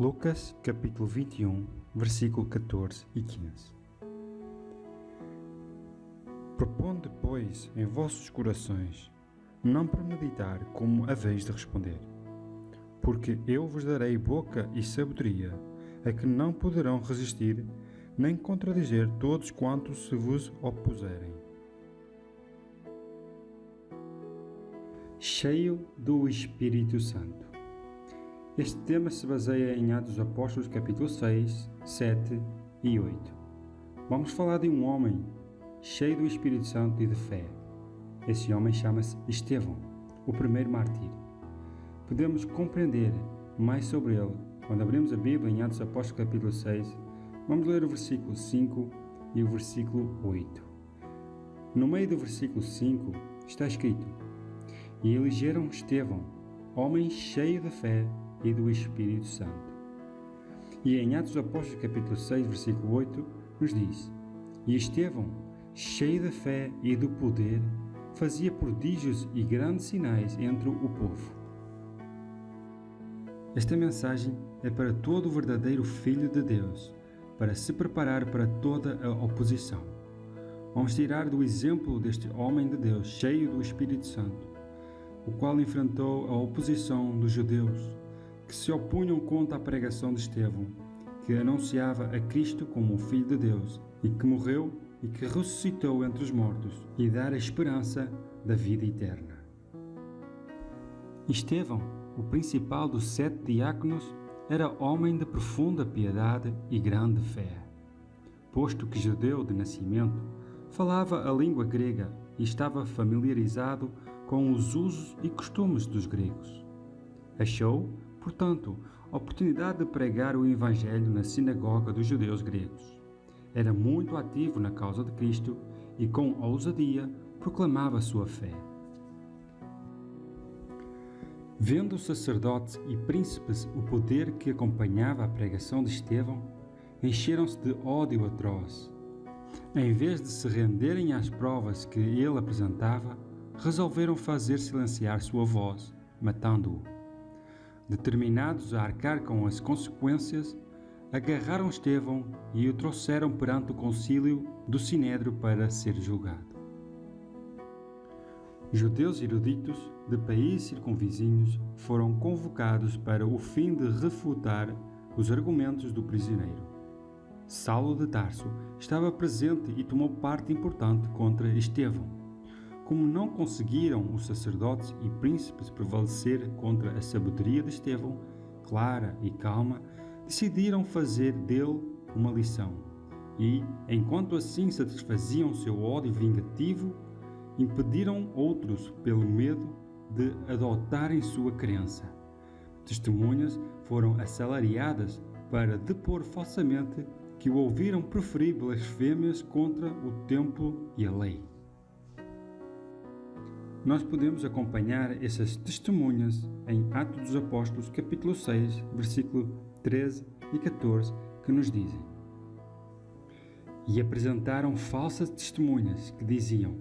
Lucas capítulo 21, versículo 14 e 15. Propondo, pois, em vossos corações, não premeditar como haveis de responder, porque eu vos darei boca e sabedoria, a que não poderão resistir, nem contradizer todos quantos se vos opuserem. Cheio do Espírito Santo. Este tema se baseia em Atos dos Apóstolos capítulo 6, 7 e 8. Vamos falar de um homem cheio do Espírito Santo e de fé. Esse homem chama-se Estevão, o primeiro mártir. Podemos compreender mais sobre ele quando abrimos a Bíblia em Atos dos Apóstolos capítulo 6. Vamos ler o versículo 5 e o versículo 8. No meio do versículo 5 está escrito: E elegeram Estevão, homem cheio de fé e do Espírito Santo. E em Atos dos Apóstolos capítulo 6, versículo 8, nos diz: E Estevão, cheio de fé e do poder, fazia prodígios e grandes sinais entre o povo. Esta mensagem é para todo o verdadeiro Filho de Deus, para se preparar para toda a oposição. Vamos tirar do exemplo deste homem de Deus, cheio do Espírito Santo, o qual enfrentou a oposição dos judeus, que se opunham contra a pregação de Estevão, que anunciava a Cristo como o Filho de Deus, e que morreu e que ressuscitou entre os mortos, e dar a esperança da vida eterna. Estevão, o principal dos 7 diáconos, era homem de profunda piedade e grande fé. Posto que judeu de nascimento, falava a língua grega e estava familiarizado com os usos e costumes dos gregos. Achou, portanto, oportunidade de pregar o Evangelho na sinagoga dos judeus gregos. Era muito ativo na causa de Cristo e, com ousadia, proclamava sua fé. Vendo os sacerdotes e príncipes o poder que acompanhava a pregação de Estevão, encheram-se de ódio atroz. Em vez de se renderem às provas que ele apresentava, resolveram fazer silenciar sua voz, matando-o. Determinados a arcar com as consequências, agarraram Estevão e o trouxeram perante o concílio do Sinédrio para ser julgado. Judeus eruditos de países circunvizinhos foram convocados para o fim de refutar os argumentos do prisioneiro. Saulo de Tarso estava presente e tomou parte importante contra Estevão. Como não conseguiram os sacerdotes e príncipes prevalecer contra a sabedoria de Estevão, clara e calma, decidiram fazer dele uma lição e, enquanto assim satisfaziam seu ódio vingativo, impediram outros pelo medo de adotarem sua crença. Testemunhas foram assalariadas para depor falsamente que o ouviram proferir blasfêmias contra o templo e a lei. Nós podemos acompanhar essas testemunhas em Atos dos Apóstolos, capítulo 6, versículo 13 e 14, que nos dizem: E apresentaram falsas testemunhas que diziam: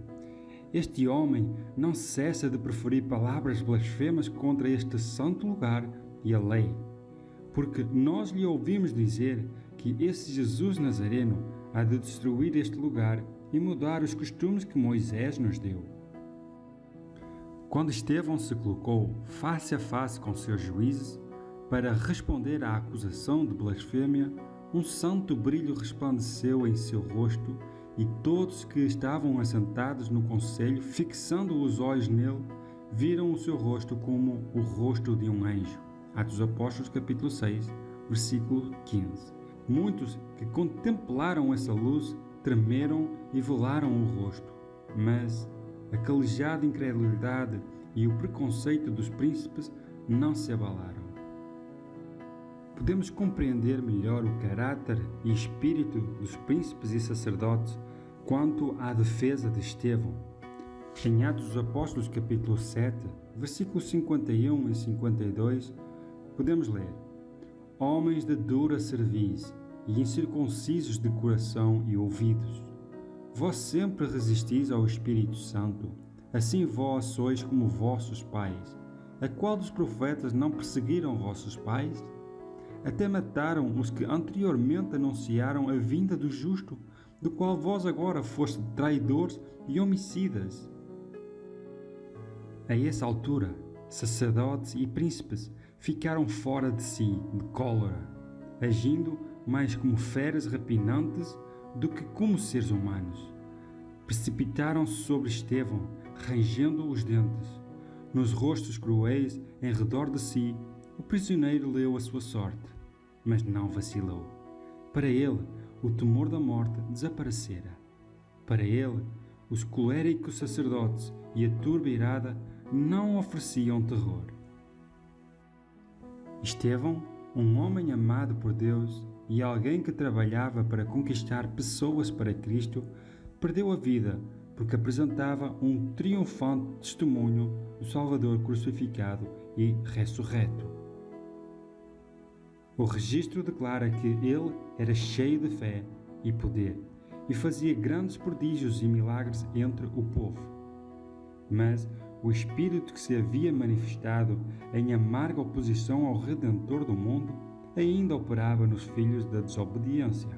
Este homem não cessa de proferir palavras blasfemas contra este santo lugar e a lei, porque nós lhe ouvimos dizer que esse Jesus Nazareno há de destruir este lugar e mudar os costumes que Moisés nos deu. Quando Estevão se colocou face a face com seus juízes para responder à acusação de blasfêmia, um santo brilho resplandeceu em seu rosto e todos que estavam assentados no conselho, fixando os olhos nele, viram o seu rosto como o rosto de um anjo. Atos dos Apóstolos, capítulo 6, versículo 15. Muitos que contemplaram essa luz tremeram e velaram o rosto, mas a calejada incredulidade e o preconceito dos príncipes não se abalaram. Podemos compreender melhor o caráter e espírito dos príncipes e sacerdotes quanto à defesa de Estevão. Em Atos dos Apóstolos, capítulo 7, versículos 51 e 52, podemos ler: Homens de dura cerviz e incircuncisos de coração e ouvidos, vós sempre resistis ao Espírito Santo, assim vós sois como vossos pais. A qual dos profetas não perseguiram vossos pais? até mataram os que anteriormente anunciaram a vinda do justo, do qual vós agora foste traidores e homicidas. A essa altura, sacerdotes e príncipes ficaram fora de si de cólera, agindo mais como feras rapinantes do que como seres humanos. Precipitaram-se sobre Estevão, rangendo os dentes. Nos rostos cruéis em redor de si, o prisioneiro leu a sua sorte, mas não vacilou. Para ele, o temor da morte desaparecera. Para ele, os coléricos sacerdotes e a turba irada não ofereciam terror. Estevão, um homem amado por Deus e alguém que trabalhava para conquistar pessoas para Cristo, perdeu a vida porque apresentava um triunfante testemunho do Salvador crucificado e ressurreto. O registro declara que ele era cheio de fé e poder e fazia grandes prodígios e milagres entre o povo. Mas o Espírito que se havia manifestado em amarga oposição ao Redentor do mundo ainda operava nos filhos da desobediência.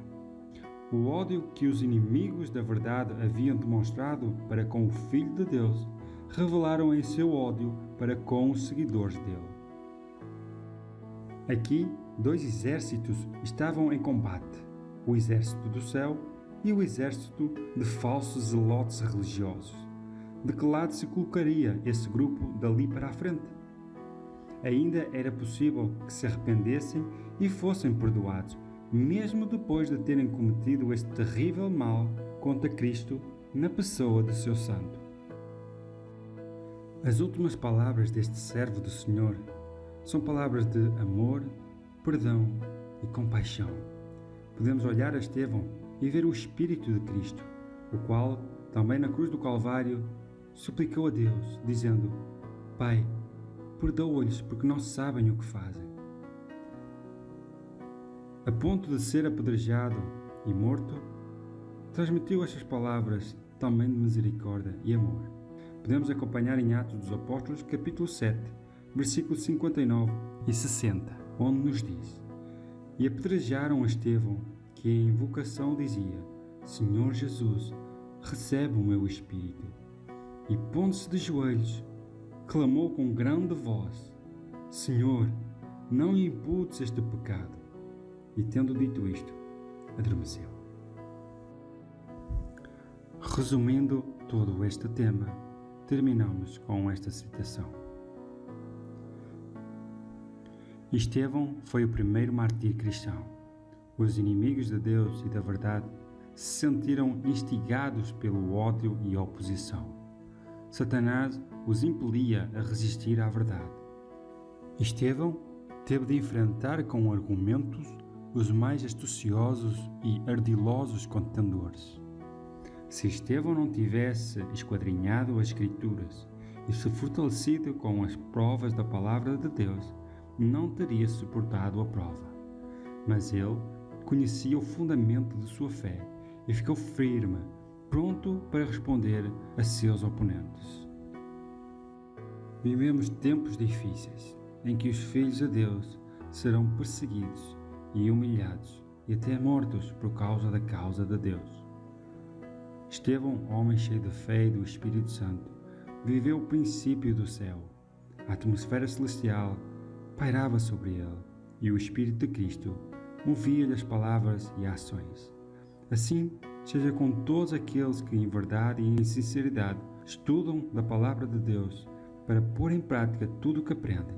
O ódio que os inimigos da verdade haviam demonstrado para com o Filho de Deus revelaram em seu ódio para com os seguidores dele. Aqui, dois exércitos estavam em combate: o exército do céu e o exército de falsos zelotes religiosos. De que lado se colocaria esse grupo dali para a frente? Ainda era possível que se arrependessem e fossem perdoados, mesmo depois de terem cometido este terrível mal contra Cristo na pessoa do seu santo. As últimas palavras deste servo do Senhor são palavras de amor, perdão e compaixão. Podemos olhar a Estevão e ver o Espírito de Cristo, o qual, também na cruz do Calvário, suplicou a Deus, dizendo: Pai, perdoa-lhes porque não sabem o que fazem. A ponto de ser apedrejado e morto, transmitiu estas palavras também de misericórdia e amor. Podemos acompanhar em Atos dos Apóstolos, capítulo 7, versículos 59 e 60, onde nos diz: E apedrejaram a Estevão, que em invocação dizia: Senhor Jesus, recebe o meu espírito. E pondo-se de joelhos, clamou com grande voz: Senhor, não lhe imputes este pecado. E tendo dito isto, adormeceu. Resumindo todo este tema, terminamos com esta citação. Estevão foi o primeiro mártir cristão. Os inimigos de Deus e da verdade se sentiram instigados pelo ódio e oposição. Satanás os impelia a resistir à verdade. Estevão teve de enfrentar com argumentos os mais astuciosos e ardilosos contendores. Se Estevão não tivesse esquadrinhado as Escrituras e se fortalecido com as provas da palavra de Deus, não teria suportado a prova. Mas ele conhecia o fundamento de sua fé e ficou firme, pronto para responder a seus oponentes. Vivemos tempos difíceis em que os filhos de Deus serão perseguidos e humilhados e até mortos por causa da causa de Deus. Estevão, homem cheio de fé e do Espírito Santo, viveu o princípio do céu. A atmosfera celestial pairava sobre ele e o Espírito de Cristo movia-lhe as palavras e ações. Assim, seja com todos aqueles que em verdade e em sinceridade estudam da palavra de Deus para pôr em prática tudo o que aprendem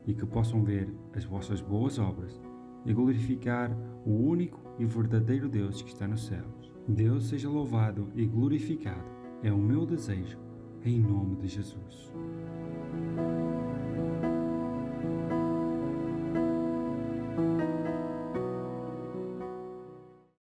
e que possam ver as vossas boas obras e glorificar o único e verdadeiro Deus que está nos céus. Deus seja louvado e glorificado, é o meu desejo, em nome de Jesus.